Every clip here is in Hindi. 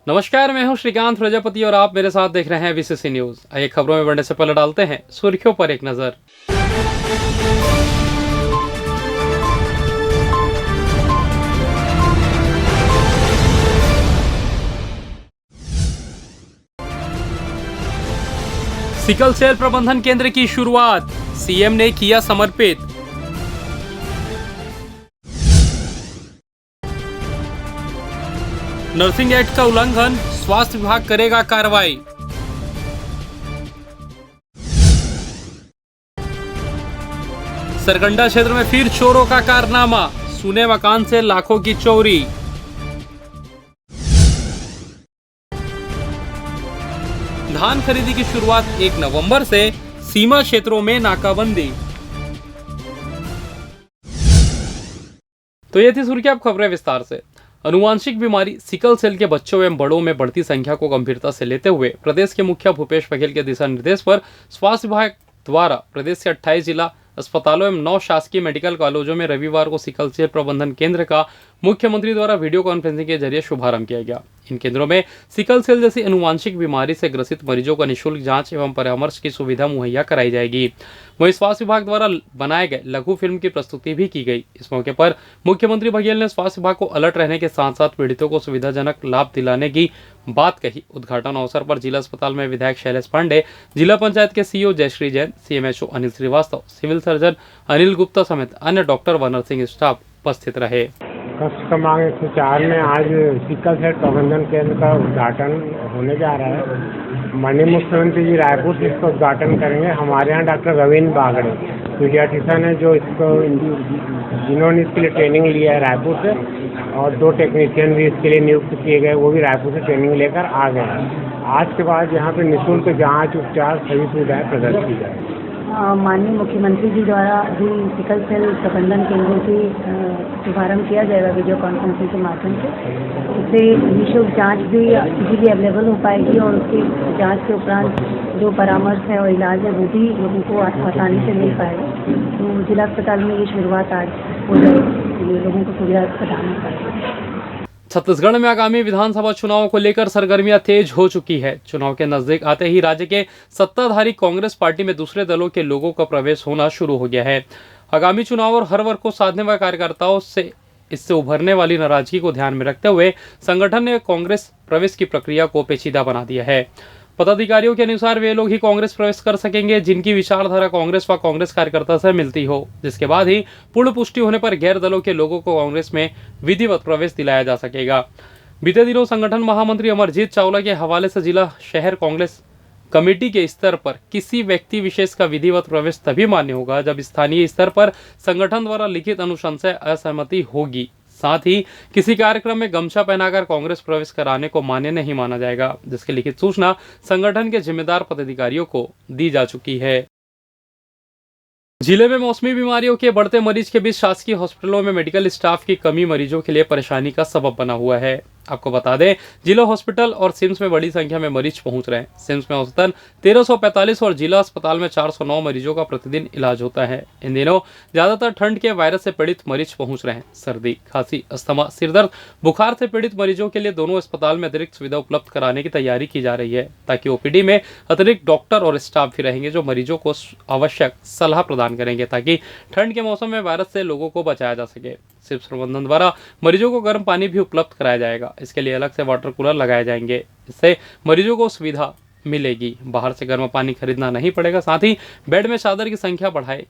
नमस्कार, मैं हूं श्रीकांत प्रजापति और आप मेरे साथ देख रहे हैं बीसीसी न्यूज। आइए खबरों में बढ़ने से पहले डालते हैं सुर्खियों पर एक नजर। सिकल सेल प्रबंधन केंद्र की शुरुआत, सीएम ने किया समर्पित। नर्सिंग एक्ट का उल्लंघन, स्वास्थ्य विभाग करेगा कार्रवाई। सरगंडा क्षेत्र में फिर चोरों का कारनामा, सुने मकान से लाखों की चोरी। धान खरीदी की शुरुआत 1 नवंबर से, सीमा क्षेत्रों में नाकाबंदी। तो ये थी सुर्खियां, अब खबरें विस्तार से। अनुवांशिक बीमारी सिकल सेल के बच्चों एवं बड़ों में बढ़ती संख्या को गंभीरता से लेते हुए प्रदेश के मुखिया भूपेश बघेल के दिशा निर्देश पर स्वास्थ्य विभाग द्वारा प्रदेश के 28 जिला अस्पतालों एवं 9 शासकीय मेडिकल कॉलेजों में रविवार को सिकल सेल प्रबंधन केंद्र का मुख्यमंत्री द्वारा वीडियो कॉन्फ्रेंसिंग के जरिए शुभारंभ किया गया। इन केंद्रों में सिकल सेल जैसी अनुवांशिक बीमारी से ग्रसित मरीजों को निःशुल्क जांच एवं परामर्श की सुविधा मुहैया कराई जाएगी। वहीं स्वास्थ्य विभाग द्वारा बनाए गए लघु फिल्म की प्रस्तुति भी की गई। इस मौके पर मुख्यमंत्री बघेल ने स्वास्थ्य विभाग को अलर्ट रहने के साथ साथ पीड़ितों को सुविधाजनक लाभ दिलाने की बात कही। उद्घाटन अवसर पर जिला अस्पताल में विधायक शैलेश पांडे, जिला पंचायत के CEO Jayashree Jain, CMHO Anil Srivastava, civil surgeon Anil Gupta समेत अन्य डॉक्टर व नर्सिंग स्टाफ उपस्थित रहे। कष्ट मांग 104 में आज सिकल सेल प्रबंधन केंद्र का उद्घाटन होने जा रहा है। माननीय मुख्यमंत्री जी रायपुर से इसका उद्घाटन करेंगे। हमारे यहाँ डॉक्टर रविंद्र बागड़े पीडियाट्रिशियन है जो जिन्होंने इसके लिए ट्रेनिंग लिया है रायपुर से, और 2 टेक्नीशियन भी इसके लिए नियुक्त किए गए, वो भी रायपुर से ट्रेनिंग लेकर आ गए हैं। आज के बाद यहाँ पे निःशुल्क जाँच उपचार सभी सुविधाएँ प्रदान की जाए। माननीय मुख्यमंत्री जी द्वारा भी सिकल सेल प्रबंधन केंद्रों की शुभारंभ किया जाएगा वीडियो कॉन्फ्रेंसिंग के माध्यम से। इससे निःशुल्क जांच भी इजीली अवेलेबल हो पाएगी और उसकी जांच के उपरांत जो परामर्श है और इलाज है वो भी लोगों को आसानी से मिल पाएगा। तो जिला अस्पताल में ये शुरुआत आज हो जाएगी, लोगों को सुविधा प्रदान हो पाएगी। छत्तीसगढ़ में आगामी विधानसभा चुनाव को लेकर सरगर्मियां तेज हो चुकी है। चुनाव के नजदीक आते ही राज्य के सत्ताधारी कांग्रेस पार्टी में दूसरे दलों के लोगों का प्रवेश होना शुरू हो गया है। आगामी चुनाव और हर वर्ग को साधने वाले कार्यकर्ताओं से इससे उभरने वाली नाराजगी को ध्यान में रखते हुए संगठन ने कांग्रेस प्रवेश की प्रक्रिया को पेचीदा बना दिया है। पदाधिकारियों के अनुसार वे लोग ही कांग्रेस प्रवेश कर सकेंगे जिनकी विचारधारा कांग्रेस व कांग्रेस कार्यकर्ता से मिलती हो, जिसके बाद ही पूर्ण पुष्टि होने पर गैर दलों के लोगों को कांग्रेस में विधिवत प्रवेश दिलाया जा सकेगा। बीते दिनों संगठन महामंत्री अमरजीत चावला के हवाले से जिला शहर कांग्रेस कमेटी के स्तर पर किसी व्यक्ति विशेष का विधिवत प्रवेश तभी मान्य होगा जब स्थानीय स्तर पर संगठन द्वारा लिखित अनुशंसा असहमति होगी। साथ ही किसी कार्यक्रम में गमछा पहनाकर कांग्रेस प्रवेश कराने को मान्य नहीं माना जाएगा, जिसकी लिखित सूचना संगठन के जिम्मेदार पदाधिकारियों को दी जा चुकी है। जिले में मौसमी बीमारियों के बढ़ते मरीज के बीच शासकीय हॉस्पिटलों में मेडिकल स्टाफ की कमी मरीजों के लिए परेशानी का सबब बना हुआ है। आपको बता दें, जिला हॉस्पिटल और सिम्स में बड़ी संख्या में मरीज पहुंच रहे हैं। सिम्स में औसतन 1345 और जिला अस्पताल में 409 मरीजों का प्रतिदिन इलाज होता है। इन दिनों ज्यादातर ठंड के वायरस से पीड़ित मरीज पहुंच रहे हैं। सर्दी, खांसी, अस्थमा, सिरदर्द, बुखार से पीड़ित मरीजों के लिए दोनों अस्पताल में अतिरिक्त सुविधा उपलब्ध कराने की तैयारी की जा रही है, ताकि ओपीडी में अतिरिक्त डॉक्टर और स्टाफ भी रहेंगे जो मरीजों को आवश्यक सलाह प्रदान करेंगे, ताकि ठंड के मौसम में वायरस से लोगों को बचाया जा सके। सिर्फ प्रबंधन द्वारा मरीजों को गर्म पानी भी उपलब्ध कराया जाएगा। इसके लिए अलग से वाटर कूलर लगाए जाएंगे। इससे मरीजों को सुविधा मिलेगी, बाहर से गर्म पानी खरीदना नहीं पड़ेगा। साथ ही बेड में चादर की संख्या बढ़ाए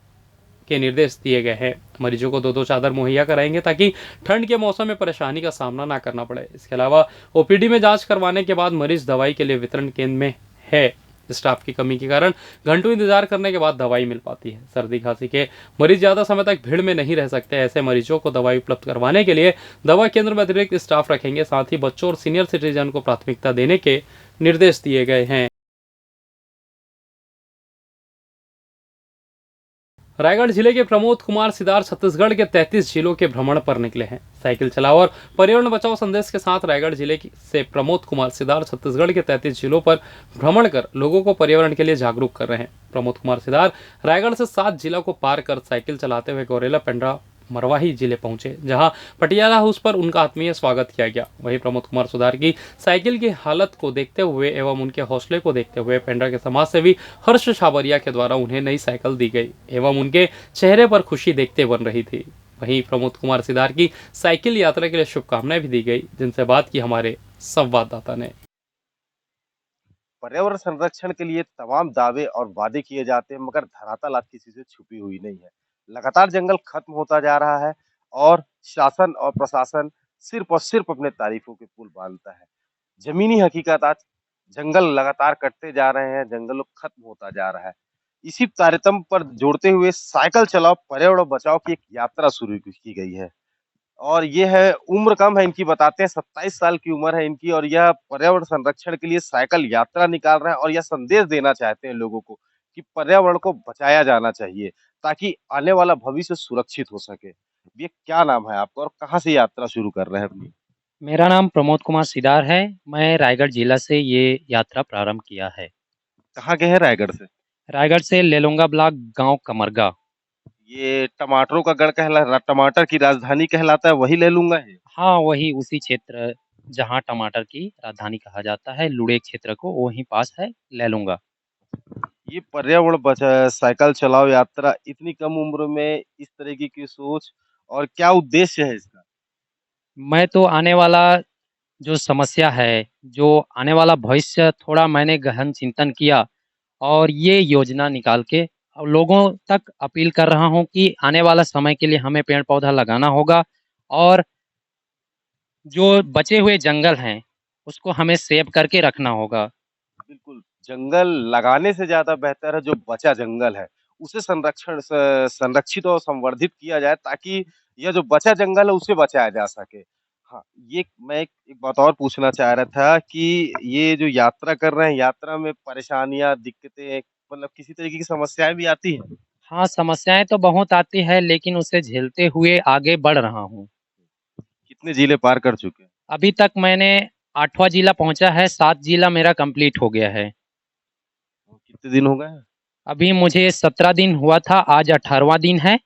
के निर्देश दिए गए हैं। मरीजों को 2-2 चादर मुहैया कराएंगे ताकि ठंड के मौसम में परेशानी का सामना ना करना पड़े। इसके अलावा ओपीडी में जांच करवाने के बाद मरीज दवाई के लिए वितरण केंद्र में है। स्टाफ की कमी के कारण घंटों इंतजार करने के बाद दवाई मिल पाती है। सर्दी खांसी के मरीज ज्यादा समय तक भीड़ में नहीं रह सकते। ऐसे मरीजों को दवाई उपलब्ध करवाने के लिए दवा केंद्र में अतिरिक्त स्टाफ रखेंगे। साथ ही बच्चों और सीनियर सिटीजन को प्राथमिकता देने के निर्देश दिए गए हैं। रायगढ़ जिले के प्रमोद कुमार सिदार छत्तीसगढ़ के 33 जिलों के भ्रमण पर निकले हैं। साइकिल चलाओ और पर्यावरण बचाओ संदेश के साथ रायगढ़ जिले से प्रमोद कुमार सिदार छत्तीसगढ़ के 33 जिलों पर भ्रमण कर लोगों को पर्यावरण के लिए जागरूक कर रहे हैं। प्रमोद कुमार सिदार रायगढ़ से 7 जिला को पार कर साइकिल चलाते हुए गौरेला, पेंड्रा, मरवाही जिले पहुंचे, जहां पटियाला हाउस पर उनका आत्मीय स्वागत किया गया। वहीं प्रमोद कुमार सुधार की साइकिल की हालत को देखते हुए एवं उनके हौसले को देखते हुए पेंड्रा के समाज सेवी हर्ष छाबरिया के द्वारा उन्हें नई साइकिल दी गई एवं उनके चेहरे पर खुशी देखते बन रही थी। वहीं प्रमोद कुमार सिदार की साइकिल यात्रा के लिए शुभकामनाएं भी दी गई, जिनसे बात की हमारे संवाददाता ने। पर्यावरण संरक्षण के लिए तमाम दावे और वादे किए जाते हैं, मगर धरातल आज किसी से छुपी हुई नहीं है। लगातार जंगल खत्म होता जा रहा है और शासन और प्रशासन सिर्फ और सिर्फ अपने तारीफों के पुल बांधता है। जमीनी हकीकत आज जंगल लगातार कटते जा रहे हैं, जंगलों खत्म होता जा रहा है। इसी तारतम्य पर जोड़ते हुए साइकिल चलाओ पर्यावरण बचाओ की एक यात्रा शुरू की गई है। और ये है, उम्र कम है इनकी, बताते हैं 27 साल की उम्र है इनकी, और यह पर्यावरण संरक्षण के लिए साइकिल यात्रा निकाल रहे हैं और यह संदेश देना चाहते हैं लोगों को कि पर्यावरण को बचाया जाना चाहिए ताकि आने वाला भविष्य सुरक्षित हो सके। ये क्या नाम है आपका और कहाँ से यात्रा शुरू कर रहे हैं अपनी? मेरा नाम प्रमोद कुमार सिदार है। मैं रायगढ़ जिला से ये यात्रा प्रारंभ किया है। कहाँ के हैं रायगढ़ से? रायगढ़ से लेलोंगा ब्लॉक गांव कमरगा। ये टमाटरों का गढ़ टमाटर की राजधानी कहलाता है, वही ले लूंगा है। हाँ, वही उसी क्षेत्र जहाँ टमाटर की राजधानी कहा जाता है, लुड़े क्षेत्र को वहीं पास है लेलोंगा। ये पर्यावरण बचा साइकिल चलाओ यात्रा, इतनी कम उम्र में इस तरीके की सोच, और क्या उद्देश्य है इसका? मैं तो आने वाला जो समस्या है, जो आने वाला भविष्य थोड़ा मैंने गहन चिंतन किया और ये योजना निकाल के अब लोगों तक अपील कर रहा हूँ कि आने वाला समय के लिए हमें पेड़ पौधा लगाना होगा और जो बचे हुए जंगल हैं, उसको हमें सेव करके रखना होगा। बिल्कुल, जंगल लगाने से ज़्यादा बेहतर है जो बचा जंगल है, उसे संरक्षित और संवर्धित किया जाए ताकि यह जो बचा जंगल है उसे बचाया जा सके। हाँ, ये मैं एक बात और पूछना चाह रहा था कि ये जो यात्रा कर रहे हैं, यात्रा में परेशानियाँ, दिक्कतें, मतलब किसी तरीके की समस्याएँ भी आती हैं? हाँ, समस्याएँ तो बहुत आती है लेकिन उसे झेलते हुए आगे बढ़ रहा हूँ। कितने जिले पार कर चुके हैं? अभी तक मैंने 8वाँ जिला पहुँचा है, 7 जिला मेरा कंप्लीट हो गया है। और कितने दिन हो गए हैं? अभी मुझे 17 दिन हुआ था, आज 18वाँ दिन है।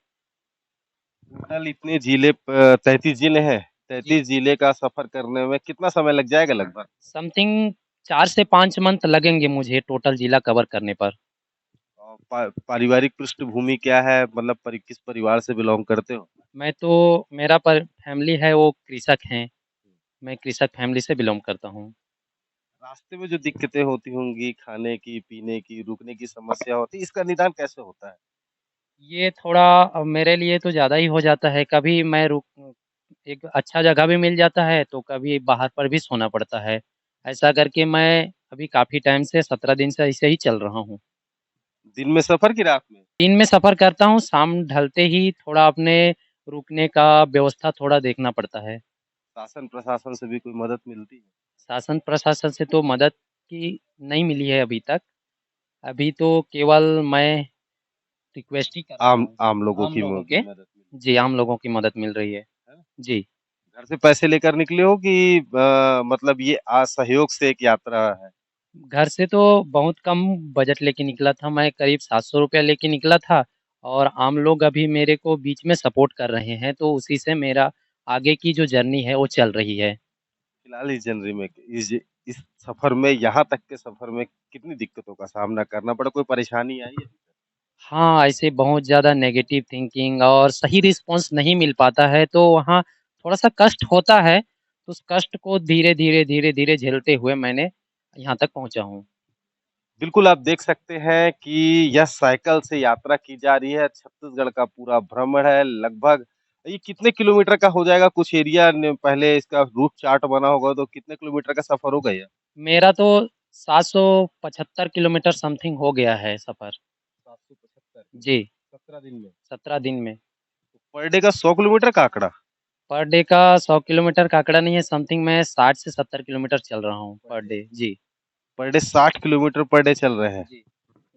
टोटल इतने जिले 33 जिले हैं। 33 जिले का सफर करने में कितना समय लग जाएगा लगभग? समथिंग 4 से 5 मंथ लगेंगे मुझे टोटल जिला कवर करने पर। और पारिवारिक पृष्ठभूमि क्या है? मतलब किस परिवार से बिलोंग करते हो? मैं तो मेरा पर फैमिली है वो कृषक हैं। मैं कृषक फैमिली से बिलॉन्ग करता हूँ। रास्ते में जो दिक्कतें होती होंगी, खाने की, पीने की, रुकने की समस्या होती है, इसका निदान कैसे होता है? ये थोड़ा मेरे लिए तो ज़्यादा ही हो जाता है। कभी मैं रुक एक अच्छा जगह भी मिल जाता है, तो कभी बाहर पर भी सोना पड़ता है। ऐसा करके मैं अभी काफ़ी टाइम से 17 दिन से ऐसे ही चल रहा हूँ। दिन में सफर की रात में? दिन में सफ़र करता हूँ, शाम ढलते ही थोड़ा अपने रुकने का व्यवस्था थोड़ा देखना पड़ता है। शासन प्रशासन से भी कोई मदद मिलती है? शासन प्रशासन से तो मदद की नहीं मिली है अभी तक। अभी तो केवल मैं रिक्वेस्ट ही कर रहा आम हूँ। आम लोगों आम की लोगों के मदद मिलती जी, आम लोगों की मदद मिल रही है। है ना? जी। घर से पैसे लेकर निकले हो कि मतलब ये असहयोग से एक यात्रा है? घर से तो बहुत कम बजट लेके निकला था, मैं करीब 700 रुपया लेके निकला था और आम लोग अभी मेरे को बीच में सपोर्ट कर रहे हैं, तो उसी से मेरा आगे की जो जर्नी है वो चल रही है। फिलहाल इस जनवरी में इस सफर में, यहाँ तक के सफर में कितनी दिक्कतों का सामना करना पड़ा? कोई परेशानी आई है? हाँ, ऐसे बहुत ज़्यादा नेगेटिव थिंकिंग और सही रिस्पॉन्स नहीं मिल पाता है, तो वहाँ थोड़ा-सा कष्ट होता है। तो उस कष्ट को धीरे-धीरे, धीरे-धीरे झेलते हुए मैंने यहाँ तक पहुँचा हूँ। बिल्कुल, आप देख सकते हैं कि यह साइकिल से यात्रा की जा रही है, छत्तीसगढ़ का पूरा भ्रमण है लगभग। ये कितने किलोमीटर का हो जाएगा? कुछ एरिया ने पहले इसका रूट चार्ट बना होगा, तो कितने किलोमीटर का सफर होगा ये? मेरा तो 775 किलोमीटर समथिंग हो गया है सफ़र। 775 जी, 17 दिन में। 17 दिन में। तो पर डे का 100 किलोमीटर का आंकड़ा? पर डे का 100 किलोमीटर का आंकड़ा नहीं है, समथिंग मैं 60 से 70 किलोमीटर चल रहा हूँ पर डे। जी, per day 60 kilometre per day चल रहे हैं। जी।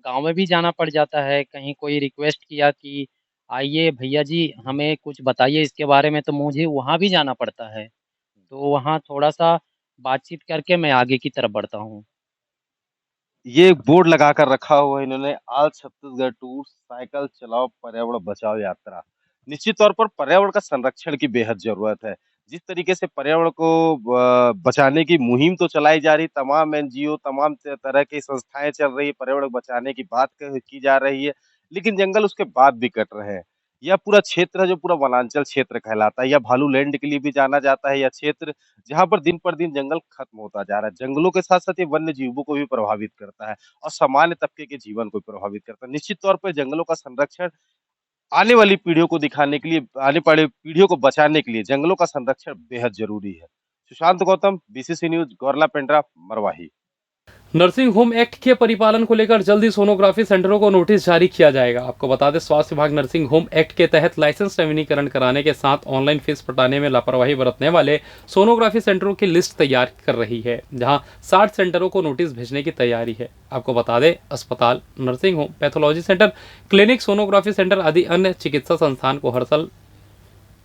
गाँव में भी जाना पड़ जाता है, कहीं कोई रिक्वेस्ट किया कि आइए भैया जी हमें कुछ बताइए इसके बारे में, तो मुझे वहाँ भी जाना पड़ता है। तो वहाँ थोड़ा-सा बातचीत करके मैं आगे की तरफ बढ़ता हूँ। ये एक बोर्ड लगाकर रखा हुआ है इन्होंने, ऑल छत्तीसगढ़ टूर साइकिल चलाओ पर्यावरण बचाओ यात्रा। निश्चित तौर पर पर्यावरण का संरक्षण की बेहद जरूरत है। जिस तरीके से पर्यावरण को बचाने की मुहिम तो चलाई जा रही, तमाम एनजीओ, तमाम तरह की संस्थाएं चल रही है, पर्यावरण बचाने की बात की जा रही है, लेकिन जंगल उसके बाद भी कट रहे हैं। यह पूरा क्षेत्र है जो पूरा वनांचल क्षेत्र कहलाता है, या भालू लैंड के लिए भी जाना जाता है, यह क्षेत्र जहाँ पर दिन पर दिन जंगल खत्म होता जा रहा है। जंगलों के साथ-साथ ये वन्य जीवों को भी प्रभावित करता है और सामान्य तबके के जीवन को भी प्रभावित करता है। निश्चित तौर पर जंगलों का संरक्षण आने वाली पीढ़ियों को दिखाने के लिए, आने वाली पीढ़ियों को बचाने के लिए जंगलों का संरक्षण बेहद जरूरी है। Sushant Gautam, BCC news, Gaurela Pendra, Marwahi. Nursing home act के परिपालन को लेकर जल्द ही सोनोग्राफी सेंटरों को नोटिस जारी किया जाएगा। आपको बता दें, स्वास्थ्य विभाग नर्सिंग होम एक्ट के तहत लाइसेंस नवीनीकरण कराने के साथ ऑनलाइन फीस पटाने में लापरवाही बरतने वाले सोनोग्राफी सेंटरों की लिस्ट तैयार कर रही है, जहां 60 सेंटरों को नोटिस भेजने की तैयारी है। आपको बता दें, अस्पताल, nursing home, pathology centre, clinic, sonography centre आदि अन्य चिकित्सा संस्थान को हर साल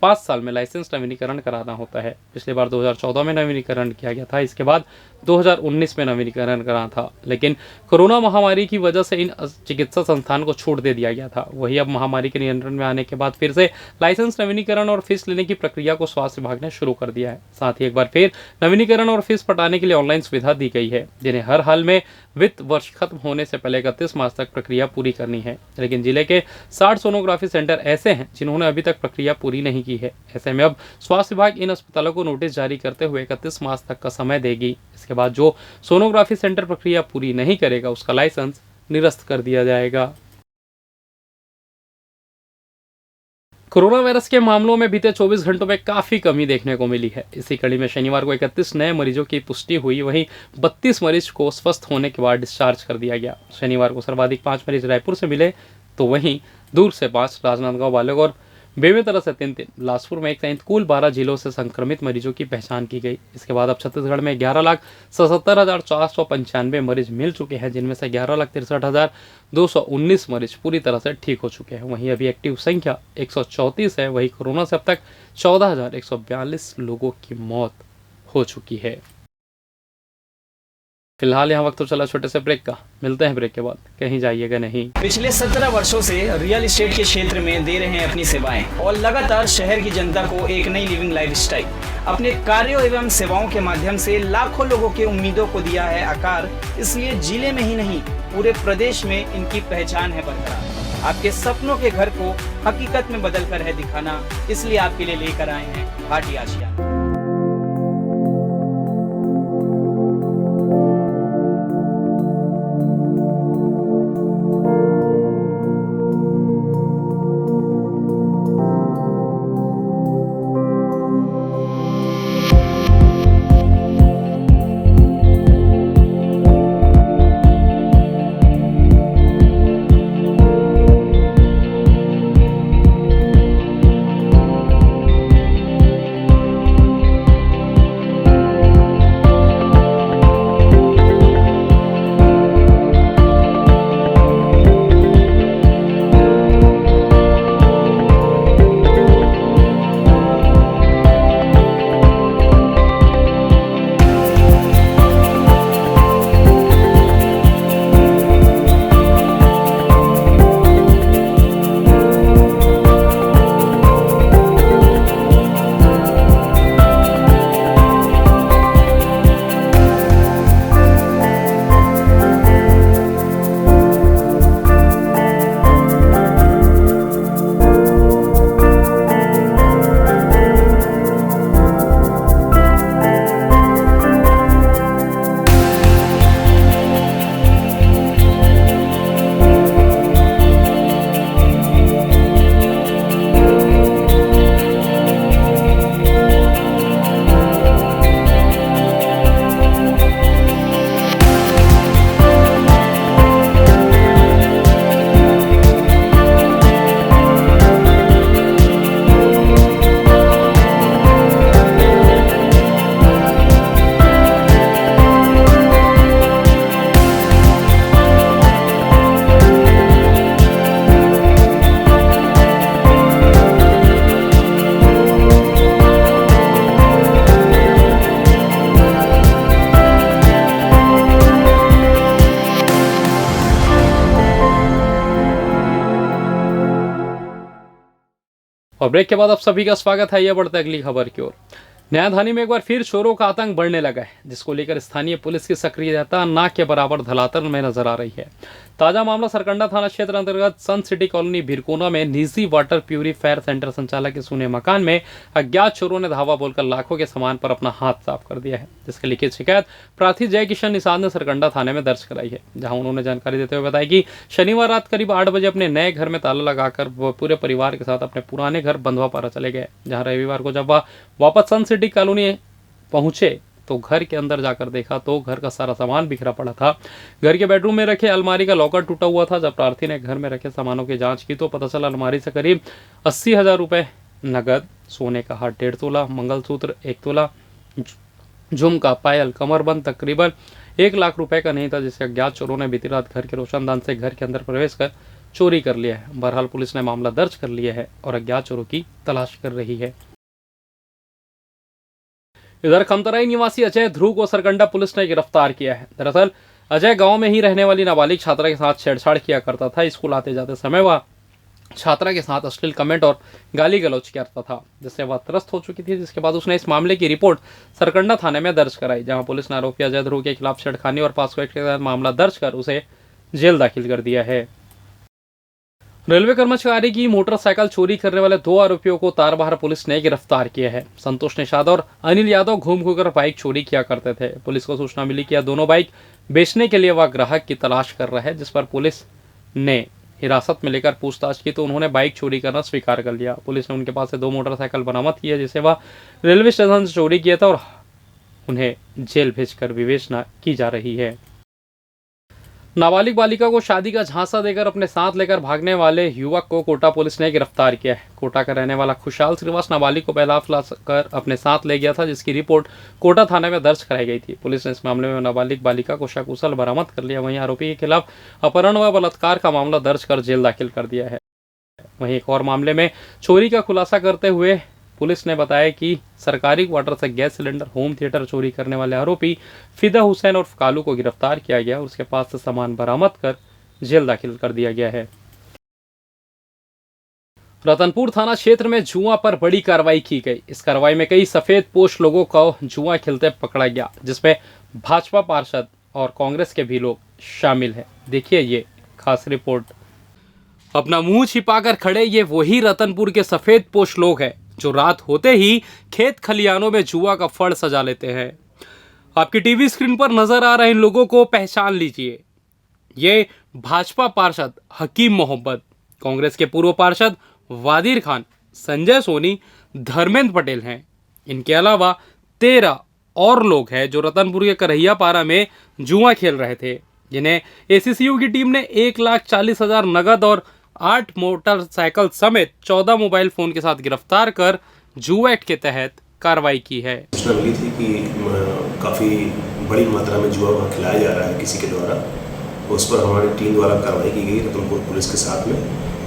5 साल में लाइसेंस नवीनीकरण कराना होता है। पिछली बार 2014 में नवीनीकरण किया गया था, इसके बाद 2019 में नवीनीकरण करा था, लेकिन कोरोना महामारी की वजह से इन चिकित्सा संस्थान को छूट दे दिया गया था। वही अब महामारी के नियंत्रण में आने के बाद फिर से लाइसेंस नवीनीकरण और फीस लेने की प्रक्रिया को स्वास्थ्य विभाग ने शुरू कर दिया है। साथ ही एक बार फिर नवीनीकरण और फीस पटाने के लिए ऑनलाइन सुविधा दी गई है, जिन्हें हर हाल में वित्त वर्ष खत्म होने से पहले 31 मार्च तक प्रक्रिया पूरी करनी है। लेकिन जिले के 60 सोनोग्राफी सेंटर ऐसे हैं जिन्होंने अभी तक प्रक्रिया पूरी नहीं की है। ऐसे में अब स्वास्थ्य विभाग इन अस्पतालों को नोटिस जारी करते हुए 31 मार्च तक का समय देगी। इसके बाद जो सोनोग्राफी सेंटर प्रक्रिया पूरी नहीं करेगा, उसका लाइसेंस निरस्त कर दिया जाएगा। कोरोना वायरस के मामलों में बीते 24 घंटों में काफ़ी कमी देखने को मिली है। इसी कड़ी में शनिवार को 31 नए मरीजों की पुष्टि हुई, वहीं 32 मरीज को स्वस्थ होने के बाद डिस्चार्ज कर दिया गया। शनिवार को सर्वाधिक 5 मरीज रायपुर से मिले, तो वहीं दूर से 5, राजनांदगांव, बालोद, बेमेतरा से 3, बिलासपुर में 1 सहित कुल 12 जिलों से संक्रमित मरीजों की पहचान की गई। इसके बाद अब छत्तीसगढ़ में 11,77,495 मरीज मिल चुके हैं, जिनमें से 11,63,219 मरीज पूरी तरह से ठीक हो चुके हैं। वहीं अभी एक्टिव संख्या 134 है। वहीं कोरोना से अब तक 14,142 लोगों की मौत हो चुकी है। फिलहाल यहाँ वक्त तो चला छोटे से ब्रेक का, मिलते हैं ब्रेक के बाद, कहीं जाइएगा नहीं। पिछले 17 वर्षों से रियल एस्टेट के क्षेत्र में दे रहे हैं अपनी सेवाएं और लगातार शहर की जनता को एक नई लिविंग लाइफस्टाइल। अपने कार्यों एवं सेवाओं के माध्यम से लाखों लोगों की उम्मीदों को दिया है आकार। इसलिए जिले में ही नहीं, पूरे प्रदेश में इनकी पहचान है बरकरार। आपके सपनों के घर को हकीकत में बदल कर है दिखाना, इसलिए आपके लिए लेकर आए हैं भाटी आशिया। और ब्रेक के बाद आप सभी का स्वागत है। यह बढ़ते अगली खबर की ओर। न्यायधानी में एक बार फिर चोरों का आतंक बढ़ने लगा है, जिसको लेकर स्थानीय पुलिस की सक्रियता ना के बराबर धरातल में नजर आ रही है। ताजा मामला सरकंडा थाना क्षेत्र अंतर्गत सन सिटी कॉलोनी भिरकोना में निजी वाटर प्यूरीफायर सेंटर संचालक के सूने मकान में अज्ञात चोरों ने धावा बोलकर लाखों के सामान पर अपना हाथ साफ कर दिया है, जिसकी लिखित शिकायत प्रार्थी जय किशन निषाद ने सरकंडा थाने में दर्ज कराई है। जहां उन्होंने जानकारी देते हुए बताया कि शनिवार रात करीब 8 बजे अपने नए घर में ताला लगाकर वह पूरे परिवार के साथ अपने पुराने घर बंधवापारा चले गए। जहां रविवार को जब वह वापस सन सिटी कॉलोनी पहुंचे तो घर के अंदर जाकर देखा तो घर का सारा सामान बिखरा पड़ा था। घर के बेडरूम में रखे अलमारी का लॉकर टूटा हुआ था। जब प्रार्थी ने घर में रखे सामानों की जांच की तो पता चला अलमारी से करीब 80,000 रुपए नगद, सोने का हार 1.5 तोला, मंगलसूत्र 1 तोला, झुमका, पायल, कमरबंद तकरीबन 1 लाख रुपए का नहीं था, जिसे अज्ञात चोरों ने बीती रात घर के रोशनदान से घर के अंदर प्रवेश कर चोरी कर लिया है। बहरहाल पुलिस ने मामला दर्ज कर लिया है और अज्ञात चोरों की तलाश कर रही है। इधर खमतराई निवासी अजय ध्रुव को सरकंडा पुलिस ने गिरफ्तार किया है। दरअसल अजय गांव में ही रहने वाली नाबालिग छात्रा के साथ छेड़छाड़ किया करता था। स्कूल आते जाते समय वह छात्रा के साथ अश्लील कमेंट और गाली गलौज करता था, जिससे वह त्रस्त हो चुकी थी। जिसके बाद उसने इस मामले की रिपोर्ट सरकंडा थाने में दर्ज कराई, जहां पुलिस ने आरोपी अजय ध्रुव के खिलाफ छेड़खानी और पास्को एक्ट के तहत मामला दर्ज कर उसे जेल दाखिल कर दिया है। रेलवे कर्मचारी की मोटरसाइकिल चोरी करने वाले 2 आरोपियों को तारबहार पुलिस ने गिरफ्तार किया है। संतोष निषाद और अनिल यादव घूम घूमकर बाइक चोरी किया करते थे। पुलिस को सूचना मिली कि यह दोनों बाइक बेचने के लिए वह ग्राहक की तलाश कर रहा है, जिस पर पुलिस ने हिरासत में लेकर पूछताछ की तो उन्होंने बाइक चोरी करना स्वीकार कर लिया। पुलिस ने उनके पास से 2 मोटरसाइकिल बरामद की है, जिसे वह रेलवे स्टेशन से चोरी किया था और उन्हें जेल भेजकर विवेचना की जा रही है। नाबालिग बालिका को शादी का झांसा देकर अपने साथ लेकर भागने वाले युवक को कोटा पुलिस ने गिरफ्तार किया है। कोटा का रहने वाला खुशहाल श्रीवास नाबालिग को बहला कर अपने साथ ले गया था, जिसकी रिपोर्ट कोटा थाने में दर्ज कराई गई थी। पुलिस ने इस मामले में नाबालिग बालिका को सकुशल बरामद कर लिया। वहीं आरोपी के खिलाफ अपहरण व बलात्कार का मामला दर्ज कर जेल दाखिल कर दिया है। वहीं एक और मामले में चोरी का खुलासा करते हुए पुलिस ने बताया कि सरकारी क्वार्टर से गैस सिलेंडर, होम थिएटर चोरी करने वाले आरोपी फिदा हुसैन और कालू को गिरफ्तार किया गया और उसके पास से सामान बरामद कर जेल दाखिल कर दिया गया है। रतनपुर थाना क्षेत्र में जुआ पर बड़ी कार्रवाई की गई। इस कार्रवाई में कई सफेद पोश लोगों को जुआ खेलते पकड़ा गया, जिसमें भाजपा पार्षद और कांग्रेस के भी लोग शामिल हैं। देखिए ये खास रिपोर्ट। अपना मुंह छिपाकर खड़े ये वही रतनपुर के सफेद पोश लोग हैं जो रात होते ही खेत खलियानों में जुआ का फड़ सजा लेते हैं। आपकी टीवी स्क्रीन पर नजर आ रहे इन लोगों को पहचान लीजिए। ये भाजपा पार्षद हकीम मोहम्मद, कांग्रेस के पूर्व पार्षद वादिर खान, संजय सोनी, धर्मेंद्र पटेल हैं। इनके अलावा 13 और लोग हैं जो रतनपुर के करहियापारा में जुआ खेल रहे थे, जिन्हें एसीसीयू की टीम ने 1,40,000 नगद और 8 मोटरसाइकिल समेत 14 मोबाइल फोन के साथ गिरफ्तार कर जुआ एक्ट के तहत कार्रवाई की है। सूचना मिली थी कि काफ़ी बड़ी मात्रा में जुआ वहाँ खिलाया जा रहा है किसी के द्वारा। उस पर हमारी टीम द्वारा कार्रवाई की गई रतनपुर पुलिस के साथ में।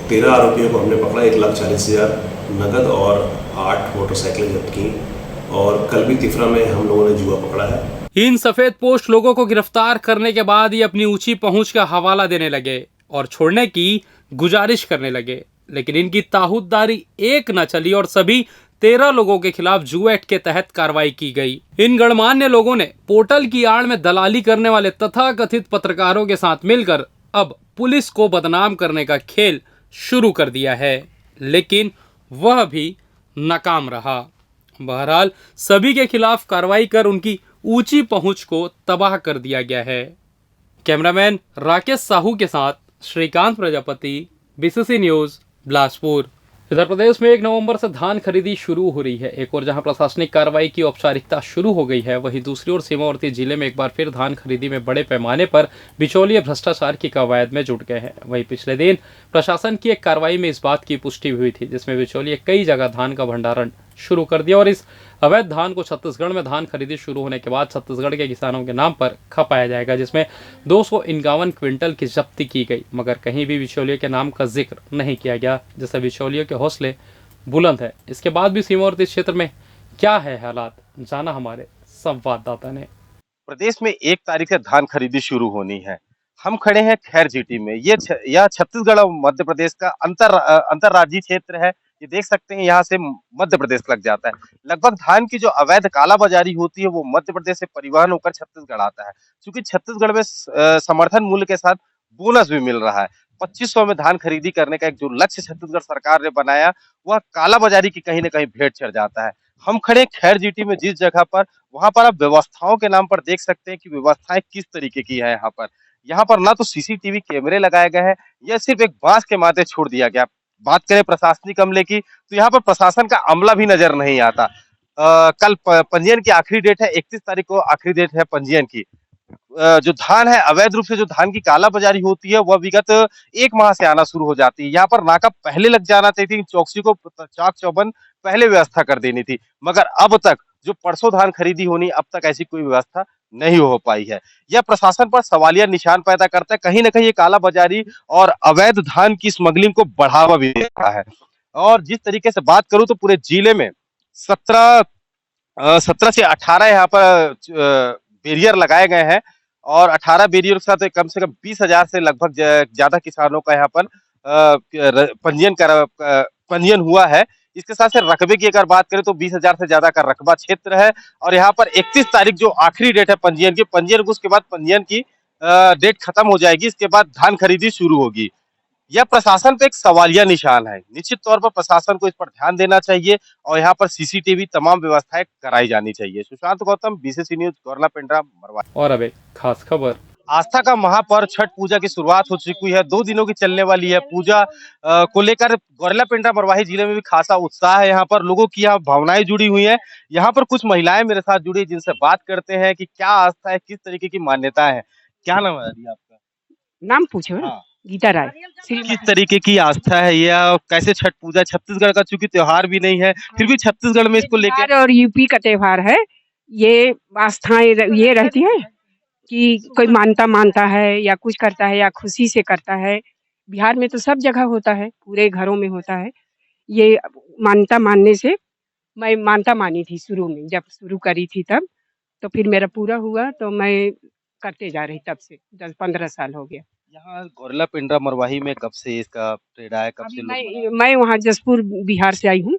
13 आरोपियों को हमने पकड़ा, 1,40,000 नगद और 8 मोटरसाइकिलें जब्त की और कल भी तिफरा में हम लोगों ने जुआ पकड़ा है। इन सफेद पोस्ट लोगों को गिरफ्तार करने के बाद ये अपनी ऊंची पहुंच का हवाला देने लगे और छोड़ने की गुजारिश करने लगे, लेकिन इनकी ताहुतदारी एक न चली और सभी 13 लोगों के खिलाफ जुआ एक्ट के तहत कार्रवाई की गई। इन गणमान्य लोगों ने पोर्टल की आड़ में दलाली करने वाले तथाकथित पत्रकारों के साथ मिलकर अब पुलिस को बदनाम करने का खेल शुरू कर दिया है, लेकिन वह भी नाकाम रहा। बहरहाल सभी के खिलाफ कार्रवाई कर उनकी ऊंची पहुंच को तबाह कर दिया गया है। कैमरामैन राकेश साहू के साथ श्रीकांत प्रजापति, बीसीसी न्यूज, बिलासपुर। इधर प्रदेश में 1 नवंबर से धान खरीदी शुरू हो रही है। एक और जहां प्रशासनिक कार्रवाई की औपचारिकता शुरू हो गई है, वहीं दूसरी ओर सीमावर्ती जिले में एक बार फिर धान खरीदी में बड़े पैमाने पर बिचौलिए भ्रष्टाचार की कवायद में जुट गए हैं। वहीं पिछले दिन प्रशासन की एक कार्रवाई में इस बात की पुष्टि हुई थी, जिसमें बिचौलिए कई जगह धान का भंडारण शुरू कर दिया और इस अवैध धान को छत्तीसगढ़ में धान खरीदी शुरू होने के बाद छत्तीसगढ़ के किसानों के नाम पर खपाया जाएगा, जिसमें 251 क्विंटल की जब्ती की गई, मगर कहीं भी बिचौलियों के नाम का जिक्र नहीं किया गया, जिससे बिचौलियों के हौसले बुलंद है। इसके बाद भी सीमावर्ती क्षेत्र में क्या है हालात, जाना हमारे संवाददाता ने। प्रदेश में 1 तारीख से धान खरीदी शुरू होनी है। हम खड़े हैं खैर जीटी में। यह छत्तीसगढ़ और मध्य प्रदेश का अंतरराज्यीय क्षेत्र है। ये देख सकते हैं यहाँ से मध्य प्रदेश लग जाता है। लगभग धान की जो अवैध कालाबाजारी होती है वो मध्य प्रदेश से परिवहन होकर छत्तीसगढ़ आता है। क्योंकि छत्तीसगढ़ में समर्थन मूल्य के साथ बोनस भी मिल रहा है। 2500 में धान खरीदी करने का एक जो लक्ष्य छत्तीसगढ़ सरकार ने बनाया, वह कालाबाजारी की कहीं न कहीं भेंट चढ़ जाता है। हम खड़े हैं खैर जीटी में जिस जगह पर, वहां पर आप व्यवस्थाओं के नाम पर देख सकते हैं कि व्यवस्थाएं किस तरीके की है यहाँ पर। यहाँ पर ना तो सीसीटीवी कैमरे लगाए गए हैं, यह सिर्फ एक बांस के माथे छोड़ दिया गया। बात करें प्रशासनिक अमले की, तो यहाँ पर प्रशासन का अमला भी नजर नहीं आता। कल पंजीयन की आखिरी डेट है, 31 तारीख को आखिरी डेट है पंजीयन की। जो धान है, अवैध रूप से जो धान की कालाबाजारी होती है वह विगत 1 माह से आना शुरू हो जाती है। यहाँ पर नाका पहले लग जाना चाहिए थी, चौकसी को चाक चौबंद पहले व्यवस्था कर देनी थी, मगर अब तक जो परसों धान खरीदी होनी, अब तक ऐसी कोई व्यवस्था नहीं हो पाई है। यह प्रशासन पर सवालिया निशान पैदा करता है। कहीं ना कहीं ये कालाबाजारी और अवैध धान की स्मगलिंग को बढ़ावा भी दे रहा है। और जिस तरीके से बात करूं तो पूरे जिले में 17 से 18 यहाँ पर बैरियर लगाए गए हैं और 18 बैरियर के साथ कम से कम 20,000 से लगभग ज्यादा किसानों का यहाँ पर पंजीयन हुआ है। इसके साथ से रकबे की अगर बात करें तो 20,000 से ज्यादा का रकबा क्षेत्र है। और यहाँ पर 31 तारीख जो आखिरी डेट है पंजीयन की, पंजीयन उसके बाद पंजीयन की डेट खत्म हो जाएगी। इसके बाद धान खरीदी शुरू होगी। यह प्रशासन पे एक सवालिया निशान है। निश्चित तौर पर प्रशासन को इस पर ध्यान देना चाहिए और यहाँ पर सीसीटीवी तमाम व्यवस्थाएं कराई जानी चाहिए। Sushant Gautam, BCC news, Gaurela Pendra, Marwahi. और अब एक खास खबर। आस्था का महापर्व छठ पूजा की शुरुआत हो चुकी है। 2 दिनों की चलने वाली है पूजा को लेकर गौरला पिंडरा मरवाही जिले में भी खासा उत्साह है। यहाँ पर लोगों की यहाँ भावनाएं जुड़ी हुई हैं। यहाँ पर कुछ महिलाएं मेरे साथ जुड़ी, जिनसे बात करते हैं कि क्या आस्था है, किस तरीके की मान्यता है। क्या नाम है अभी आपका? नाम पूछो ना। हाँ। गीता राय। किस तरीके की आस्था है ये, कैसे छठ पूजा, छत्तीसगढ़ का चूंकि त्योहार भी नहीं है फिर भी छत्तीसगढ़ में इसको लेकर बिहार और यूपी का त्योहार है। ये आस्थाएं ये रहती है कि कोई मानता है या कुछ करता है या खुशी से करता है। बिहार में तो सब जगह होता है, पूरे घरों में होता है। ये मानता मानने से मैं मानता मानी थी शुरू में, जब शुरू करी थी तब, तो फिर मेरा पूरा हुआ तो मैं करते जा रही तब से 10-15 साल हो गया। यहाँ गौरला पिंडरा मरवाही में कब से इसका प्रेरणा है, कब से अभी लोग मैं वहाँ जसपुर बिहार से आई हूँ।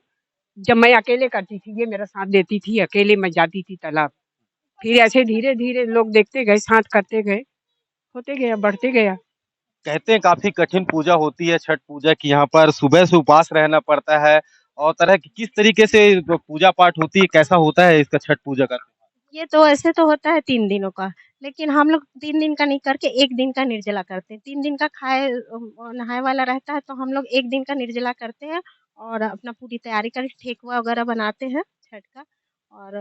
जब मैं अकेले करती थी, ये मेरा साथ देती थी, अकेले मैं जाती थी तालाब। फिर ऐसे धीरे-धीरे लोग देखते गए, साथ करते गए, होते गया, बढ़ते गया। कहते हैं काफी कठिन पूजा होती है छठ पूजा की। यहाँ पर सुबह से उपवास रहना पड़ता है और तरह की किस तरीके से पूजा पाठ होती है, कैसा होता है इसका छठ पूजा का? ये तो ऐसे तो होता है 3 दिनों का, लेकिन हम लोग 3 दिन का नहीं करके 1 दिन का निर्जला करते हैं। 3 दिन का खाए नहाए वाला रहता है तो हम लोग 1 दिन का निर्जला करते हैं और अपना पूरी तैयारी करके ठेकुआ वगैरह बनाते हैं छठ का और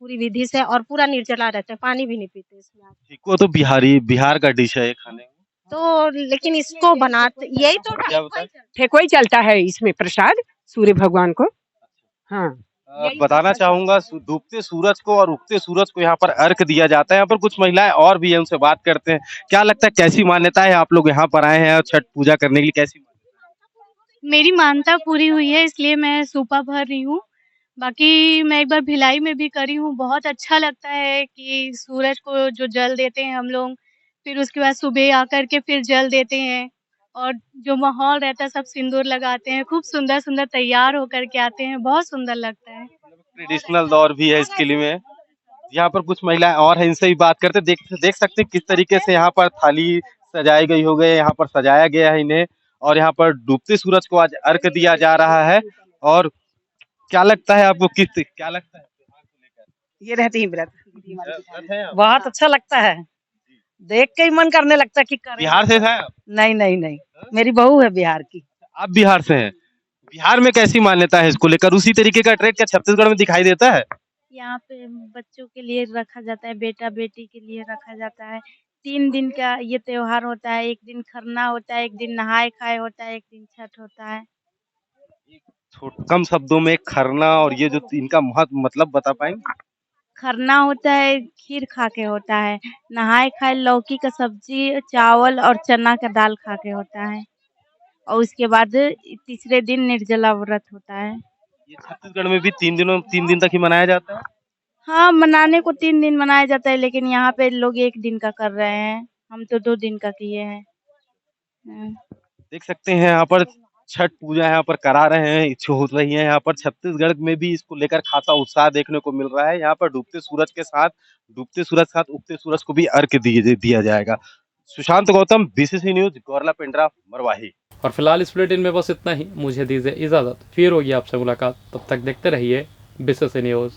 पूरी विधि से और पूरा निर्जला रहते हैं, पानी भी नहीं पीते इसमें। ठेकुआ तो बिहार का डिश है ये खाने में। तो लेकिन इसको बनाते यही तो क्या बताएं? ठेकुआ ही चलता है इसमें प्रसाद सूर्य भगवान को। हाँ। बताना चाहूंगा डूबते सूरज को और उगते सूरज को यहाँ पर अर्घ दिया जाता है। यहाँ पर कुछ महिलाएं और भी हैं, उनसे बात करते हैं। क्या लगता है कैसी मान्यता है, आप लोग यहाँ पर आए हैं और छठ पूजा करने के लिए, कैसी? मेरी मानता पूरी हुई है इसलिए मैं सूपा भर रही हूँ। बाकी मैं एक बार भिलाई में भी करी हूँ, बहुत अच्छा लगता है कि सूरज को जो जल देते हैं हम लोग, फिर उसके बाद सुबह आकर के फिर जल देते हैं और जो माहौल रहता है सब सिंदूर लगाते हैं, खूब सुंदर-सुंदर तैयार होकर के आते हैं, बहुत सुंदर लगता है। ट्रेडिशनल दौर भी है इसके लिए में। यहाँ पर कुछ महिलाएं और हैं, इनसे भी बात करते हैं। देख सकते हैं किस तरीके से यहाँ पर थाली सजाई गई हो गए, यहाँ पर सजाया गया है इन्हें और यहाँ पर डूबते सूरज को आज अर्घ दिया जा रहा है। और क्या लगता है आपको, क्या लगता है त्योहार को लेकर? ये रहती है व्रत। व्रत हैं आप? बहुत अच्छा लगता है, देख के ही मन करने लगता है कि करें। बिहार से हैं आप? नहीं, मेरी बहू है बिहार की। आप बिहार से हैं? बिहार में कैसी मान्यता है इसको लेकर? उसी तरीके का ट्रेड क्या छत्तीसगढ़ में दिखाई देता है? यहाँ पे बच्चों के लिए रखा जाता है, बेटा-बेटी के लिए रखा जाता है। 3 दिन का ये त्योहार होता है, 1 दिन खरना होता है, 1 दिन नहाए-खाए होता है, 1 दिन छठ होता है। कम शब्दों में खरना और ये जो इनका मतलब बता पाएंगे? खरना होता है, खीर खा के होता है, नहाए-खाए लौकी का सब्जी, चावल और चना का दाल खा के होता है और उसके बाद तीसरे दिन निर्जला व्रत होता है। ये छत्तीसगढ़ में भी 3 दिन तक ही मनाया जाता है? हाँ, मनाने को 3 दिन मनाया जाता है लेकिन यहाँ पे लोग 1 दिन का कर रहे हैं। हम तो 2 दिन का किए हैं। देख सकते हैं यहाँ पर छठ पूजा यहाँ पर करा रहे हैं, जो हो रही है यहाँ पर छत्तीसगढ़ में भी इसको लेकर खासा उत्साह देखने को मिल रहा है। यहाँ पर डूबते सूरज के साथ उगते सूरज को भी अर्घ्य दिया जाएगा। Sushant Gautam, BCC news, Gaurela Pendra, Marwahi. और फिलहाल इस बुलेटिन में बस इतना ही। मुझे दीजिए इजाज़त, फिर होगी आपसे मुलाकात। तब तक देखते रहिए बीसीसी न्यूज़।